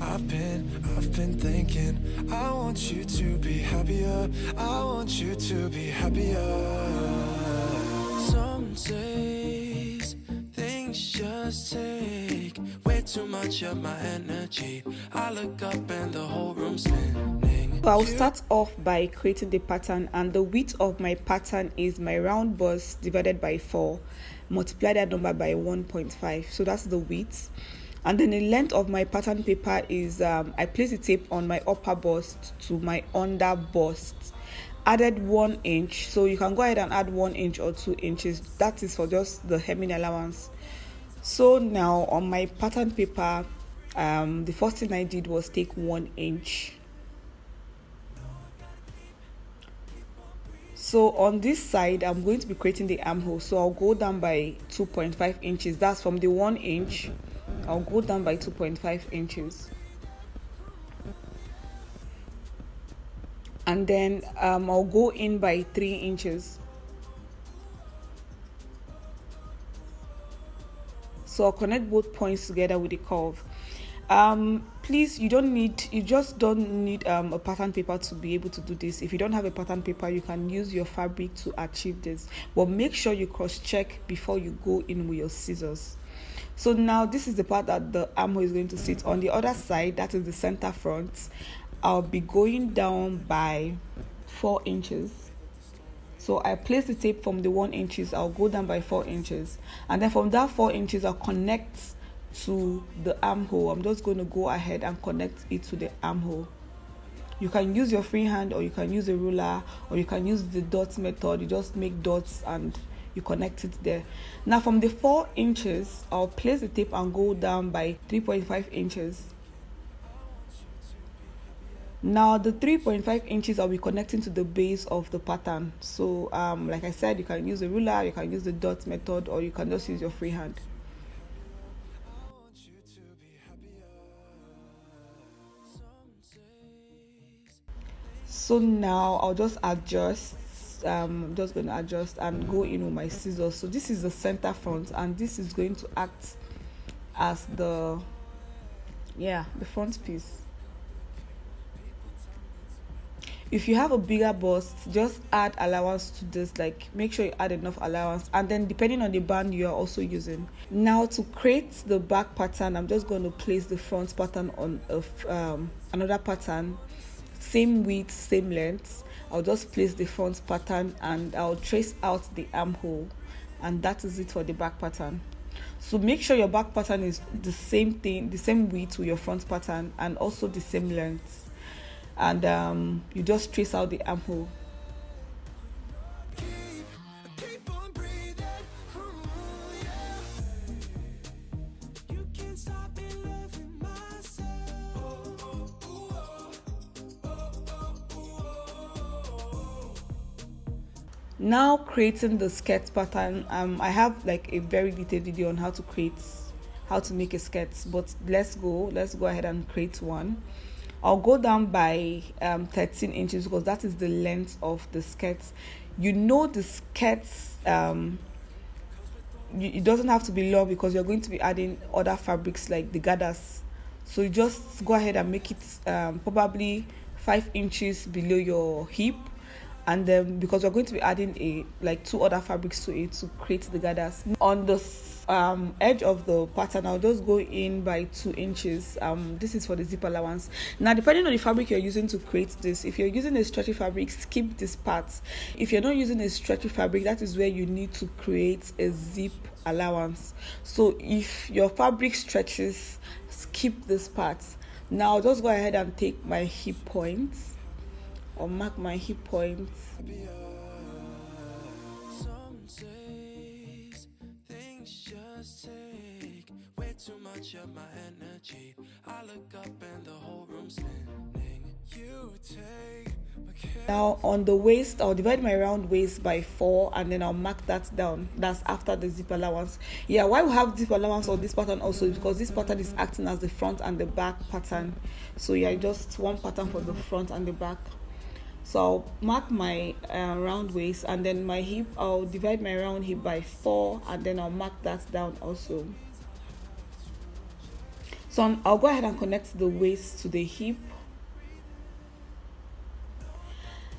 I've been thinking, I want you to be happier. I want you to be happier. Some days things just take way too much of my energy. I look up and the whole room's spinning. So I'll start off by creating the pattern, and the width of my pattern is my round bust divided by 4. Multiply that number by 1.5. So that's the width. And then the length of my pattern paper is I place the tape on my upper bust to my under bust. Added 1 inch, so you can go ahead and add 1 inch or 2 inches. That is for just the hemming allowance. So now on my pattern paper, the first thing I did was take 1 inch. So on this side, I'm going to be creating the armhole. So I'll go down by 2.5 inches. That's from the 1 inch. I'll go down by 2.5 inches. And then I'll go in by 3 inches. So I'll connect both points together with the curve. Please, you just don't need a pattern paper to be able to do this. If you don't have a pattern paper, you can use your fabric to achieve this, but make sure you cross-check before you go in with your scissors. So now this is the part that the armhole is going to sit on. The other side, that is the center front, I'll be going down by 4 inches. So I place the tape from the 1 inches, I'll go down by 4 inches, and then from that 4 inches I'll connect to the armhole. I'm just going to go ahead and connect it to the armhole. You can use your free hand, or you can use a ruler, or you can use the dots method. You just make dots and you connect it there. Now from the 4 inches, I'll place the tape and go down by 3.5 inches. Now the 3.5 inches I'll be connecting to the base of the pattern. So like I said, you can use a ruler, you can use the dots method, or you can just use your free hand. So now I'll just adjust. I'm just going to adjust and go in with my scissors. So this is the center front, and this is going to act as the front piece. If you have a bigger bust, just add allowance to this, like make sure you add enough allowance, and then depending on the band you are also using. Now to create the back pattern, I'm just going to place the front pattern on another pattern, same width, same length. I'll just place the front pattern and I'll trace out the armhole, and that is it for the back pattern. So make sure your back pattern is the same thing, the same width with your front pattern, and also the same length. And you just trace out the armhole. Now creating the skirt pattern. I have like a very detailed video on how to make a skirt, but let's go ahead and create one. I'll go down by 13 inches because that is the length of the skirt. You know, the skirts, it doesn't have to be long because you're going to be adding other fabrics like the gathers. So you just go ahead and make it probably 5 inches below your hip, and then because we're going to be adding two other fabrics to it to create the gathers. On the edge of the pattern, I'll just go in by 2 inches. This is for the zip allowance. Now depending on the fabric you're using to create this, if you're using a stretchy fabric, skip this part. If you're not using a stretchy fabric, that is where you need to create a zip allowance. So if your fabric stretches, skip this part. Now I'll just go ahead and take my hip points, or mark my hip points. Too much of my energy. I look up and the whole room's spinning. You take my care. Now on the waist, I'll divide my round waist by 4, and then I'll mark that down. That's after the zip allowance. Yeah, why we have zip allowance on this pattern also is because this pattern is acting as the front and the back pattern. So yeah, just one pattern for the front and the back. So I'll mark my round waist, and then my hip, I'll divide my round hip by 4, and then I'll mark that down also. So I'll go ahead and connect the waist to the hip,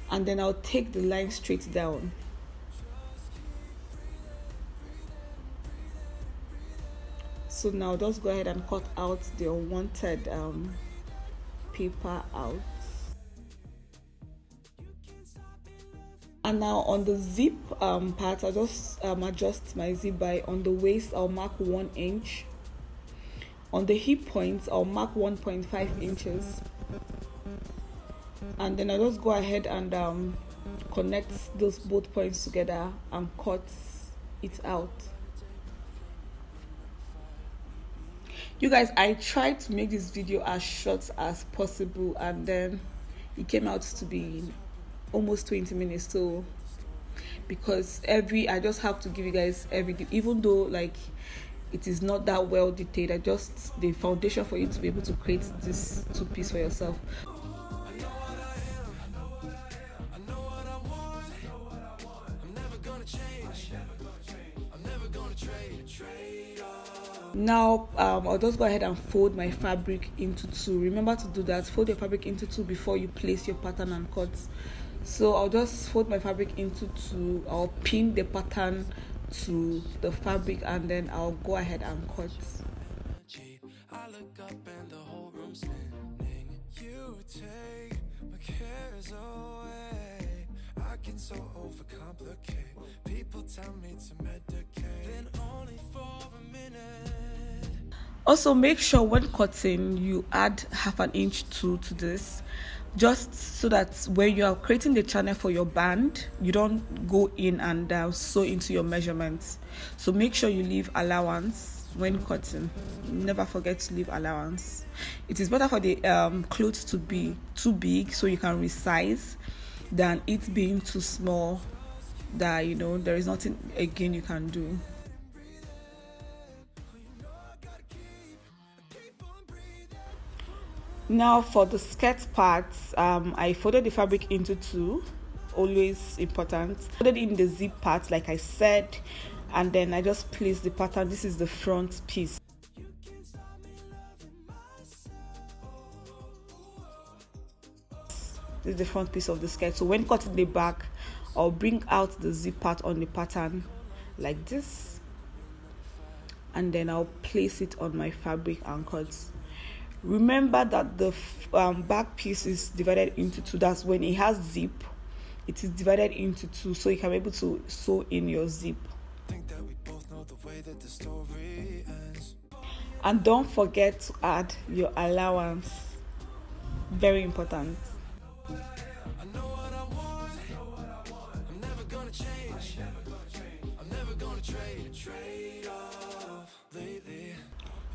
and then I'll take the line straight down. So now just go ahead and cut out the unwanted paper out. And now on the zip part, I'll just adjust my zip by, on the waist I'll mark 1 inch. On the hip points I'll mark 1.5 inches. And then I'll just go ahead and connect those both points together and cut it out. You guys, I tried to make this video as short as possible, and then it came out to be almost 20 minutes. So because I just have to give you guys everything, even though like it is not that well detailed. I just the foundation for you to be able to create this two-piece for yourself. Now I'll just go ahead and fold my fabric into 2. Remember to do that. Fold your fabric into 2 before you place your pattern and cut. So I'll just fold my fabric into 2. I'll pin the pattern to the fabric, and then I'll go ahead and cut. I look up and the whole room's spinning. You take my cares away. I can so overcomplicate. People tell me to medicate, then only for a minute. Also, make sure when cutting you add 1/2 inch to this, just so that when you are creating the channel for your band, you don't go in and sew into your measurements. So make sure you leave allowance when cutting. Never forget to leave allowance. It is better for the clothes to be too big so you can resize, than it being too small that there is nothing again you can do. Now for the skirt parts, I folded the fabric into 2. Always important. Folded in the zip part like I said, and then I just placed the pattern. This is the front piece. This is the front piece of the skirt. So when cutting the back, I'll bring out the zip part on the pattern like this, and then I'll place it on my fabric and cut. Remember that the back piece is divided into 2. That's when it has zip, it is divided into 2, so you can be able to sew in your zip. And don't forget to add your allowance. Very important.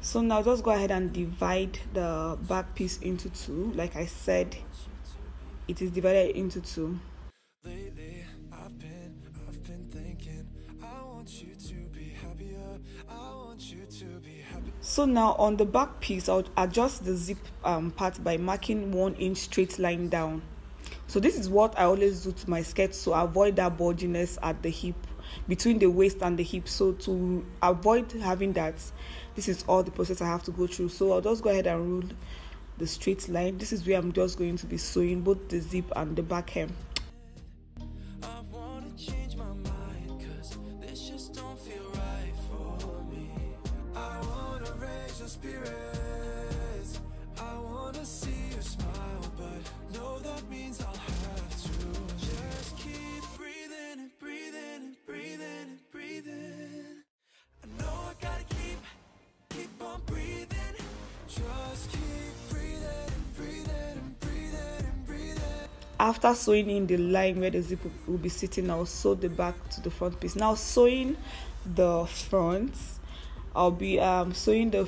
So now just go ahead and divide the back piece into 2. Like I said, it is divided into 2. Lately, I've been thinking, I want you to be happier. I want you to be happy. So now on the back piece, I'll adjust the zip part by marking 1 inch straight line down. So this is what I always do to my skirt to avoid that bulginess at the hip, between the waist and the hip. So to avoid having that, this is all the process I have to go through. So I'll just go ahead and rule the straight line. This is where I'm just going to be sewing both the zip and the back hem. I wanna change my mind, 'cause this just don't feel right for me. I wanna raise your spirits. I wanna see you smile, but no, that means I'll have to just keep breathing and breathing and breathing and breathing. I know I gotta keep on breathing. Just keep breathing and breathing and breathing and breathing. After sewing in the line where the zip will be sitting, I'll sew the back to the front piece. Now sewing the front, I'll be sewing the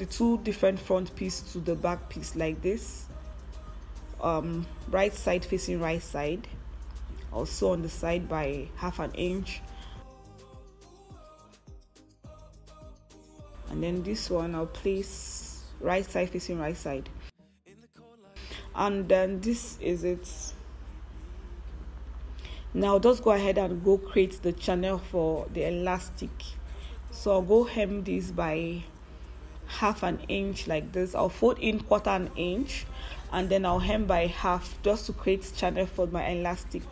2 different front piece to the back piece like this. Right side facing right side. I'll sew on the side by 1/2 inch. And then this one I'll place right side facing right side. And then this is it. Now just go ahead and go create the channel for the elastic. So I'll go hem this by half an inch like this. I'll fold in quarter an inch, and then I'll hem by half just to create channel for my elastic.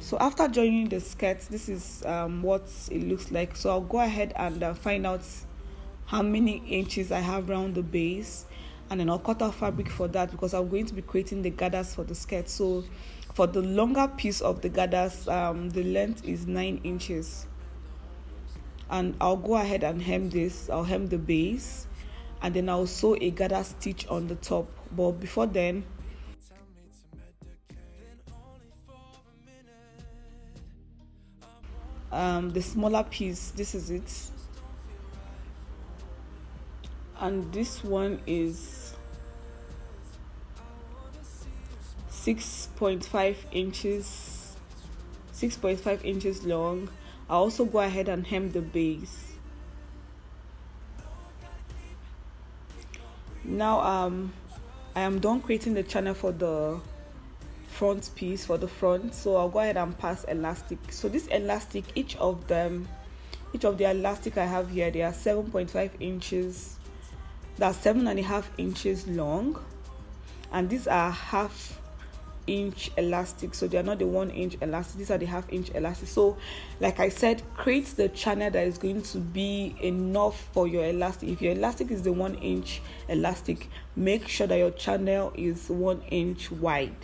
So after joining the skirt, this is what it looks like. So I'll go ahead and find out how many inches I have around the base, and then I'll cut out fabric for that, because I'm going to be creating the gathers for the skirt. So for the longer piece of the gathers, the length is 9 inches, and I'll go ahead and hem this. I'll hem the base, and then I'll sew a gather stitch on the top. But before then, the smaller piece, this is it, and this one is 6.5 inches long. I'll also go ahead and hem the base. Now I am done creating the channel for the front piece, for the front. So I'll go ahead and pass elastic. So this elastic, each of the elastic I have here, they are 7.5 inches, that's 7.5 inches long, and these are half inch elastic, so they are not the 1 inch elastic, these are the half inch elastic. So like I said, create the channel that is going to be enough for your elastic. If your elastic is the 1 inch elastic, make sure that your channel is 1 inch wide,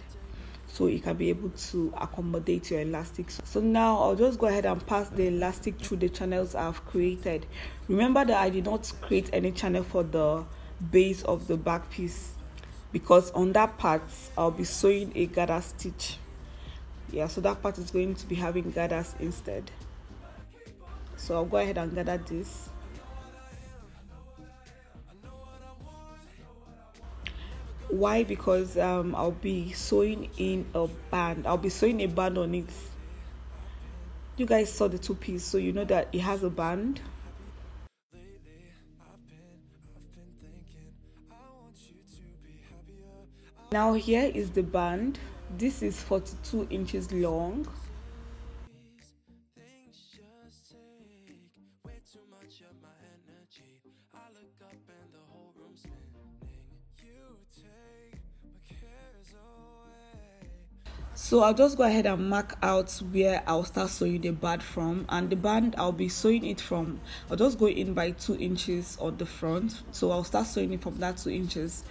so it can be able to accommodate your elastic. So now I'll just go ahead and pass the elastic through the channels I've created. Remember that I did not create any channel for the base of the back piece, because on that part I'll be sewing a gather stitch. Yeah, so that part is going to be having gathers instead. So I'll go ahead and gather this. Why? Because I'll be sewing in a band. I'll be sewing a band on it. You guys saw the two piece, so you know that it has a band. Now here is the band. This is 42 inches long. So I'll just go ahead and mark out where I'll start sewing the band from, and the band I'll be sewing it from, I'll just go in by 2 inches on the front. So I'll start sewing it from that 2 inches,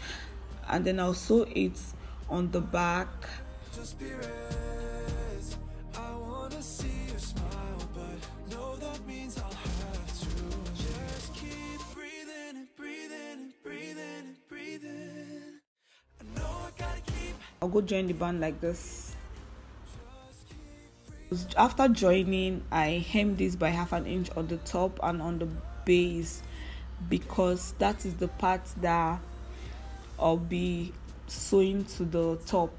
and then I'll sew it on the back. I wanna see you smile, but no, that means I'll have to just keep breathing and breathing and breathing and breathing. I know I gotta keep. I'll go join the band like this. After joining, I hem this by half an inch on the top and on the base, because that is the part that I'll be sewing to the top.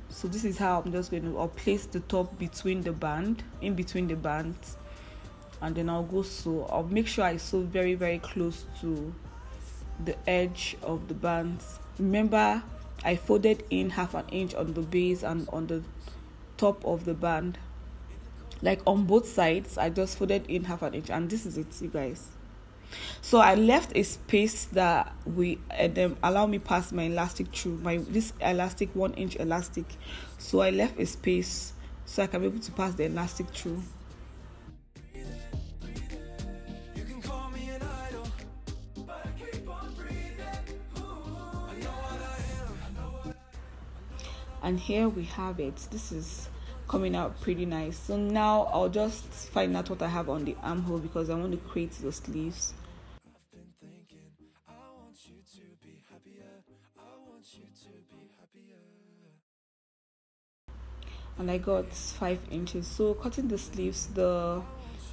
So this is how I'm just going to, I'll place the top between the band, in between the bands, and then I'll go sew. I'll make sure I sew very, very close to the edge of the bands. Remember, I folded in half an inch on the base and on the top of the band, like on both sides. I just folded in half an inch, and this is it, you guys. So I left a space that allow me pass my elastic through, this elastic 1 inch elastic. So I left a space so I can be able to pass the elastic through. And here we have it. This is coming out pretty nice. So now I'll just find out what I have on the armhole, because I want to create the sleeves. And I got 5 inches. So cutting the sleeves, the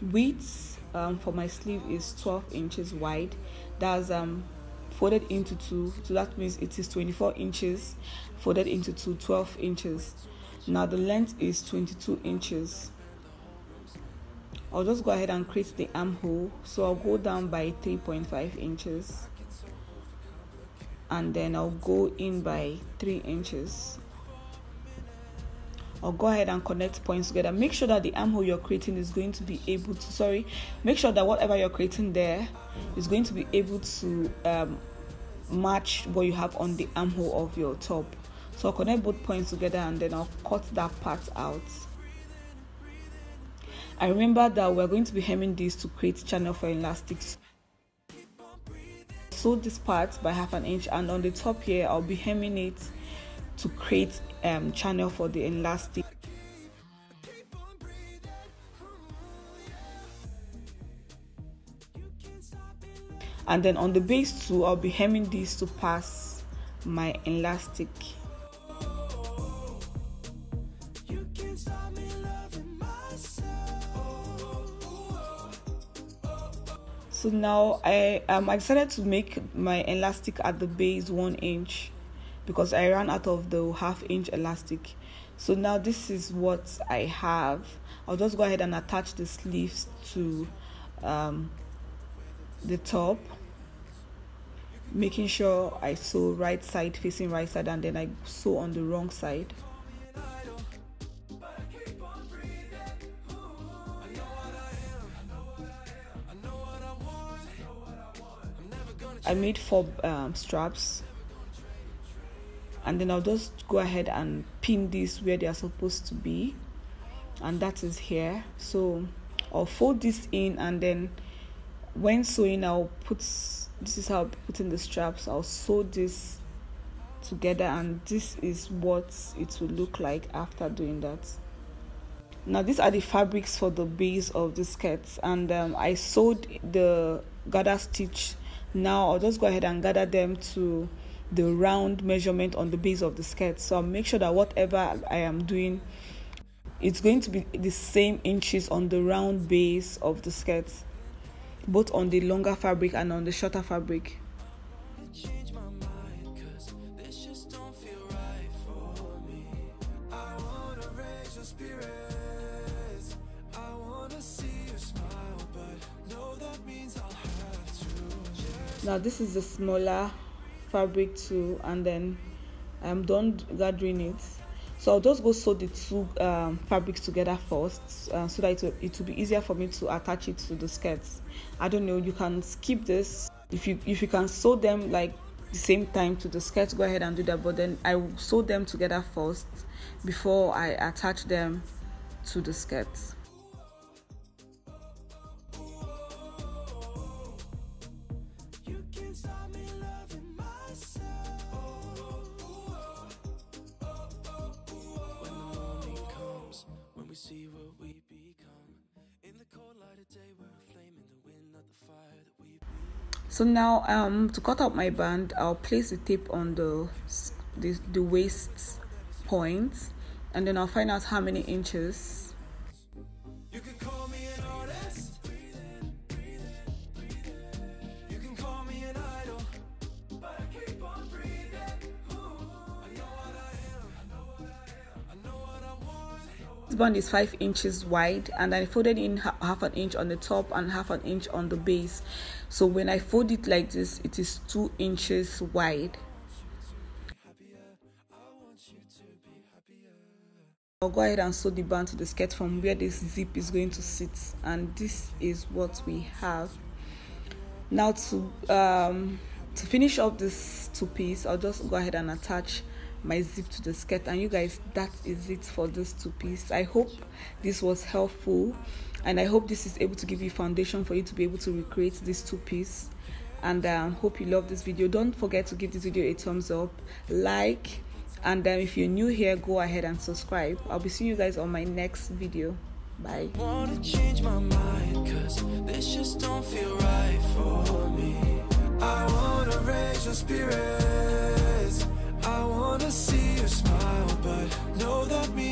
width for my sleeve is 12 inches wide. That's folded into 2, so that means it is 24 inches folded into 2, 12 inches. Now the length is 22 inches. I'll just go ahead and create the armhole. So I'll go down by 3.5 inches, and then I'll go in by 3 inches. I'll go ahead and connect points together. Make sure that the armhole you're creating is going to be able to, make sure that whatever you're creating there is going to be able to match what you have on the armhole of your top. So I'll connect both points together, and then I'll cut that part out. I remember that we're going to be hemming this to create channel for elastics. Sew this part by 1/2 inch, and on the top here I'll be hemming it to create channel for the elastic. And then on the base too, I'll be hemming this to pass my elastic. So now I decided to make my elastic at the base 1 inch because I ran out of the 1/2 inch elastic. So now this is what I have. I'll just go ahead and attach the sleeves to the top, making sure I sew right side facing right side, and then I sew on the wrong side. I made 4 straps, and then I'll just go ahead and pin this where they are supposed to be, and that is here. So I'll fold this in, and then when sewing I'll put, this is how I'll put in the straps. I'll sew this together, and this is what it will look like after doing that. Now these are the fabrics for the base of the skirts, and I sewed the gather stitch. Now I'll just go ahead and gather them to the round measurement on the base of the skirt. So I'll make sure that whatever I am doing, it's going to be the same inches on the round base of the skirt, both on the longer fabric and on the shorter fabric. Now this is the smaller fabric too, and then I'm done gathering it. So I'll just go sew the 2 fabrics together first, so that it will be easier for me to attach it to the skirts. I don't know, you can skip this. If you can sew them like the same time to the skirts, go ahead and do that, but then I will sew them together first before I attach them to the skirts. So now to cut out my band, I'll place the tape on the waist point, and then I'll find out how many inches. You can call me an artist. You can call me an idol, but I keep on breathing. I know what I am. I know what I want. This band is 5 inches wide, and I folded in 1/2 inch on the top and 1/2 inch on the base. So when I fold it like this, it is 2 inches wide. I'll go ahead and sew the band to the skirt from where this zip is going to sit, and this is what we have. Now to finish up this 2-piece, I'll just go ahead and attach my zip to the skirt, and you guys, that is it for this 2-piece. I hope this was helpful, and I hope this is able to give you foundation for you to be able to recreate this 2-piece. And hope you love this video. Don't forget to give this video a thumbs up, like, and if you're new here, go ahead and subscribe. I'll be seeing you guys on my next video. Bye. Wanna change my mind, 'cause this just don't feel right for me. I wanna raise your spirits, I wanna see you smile, but know that means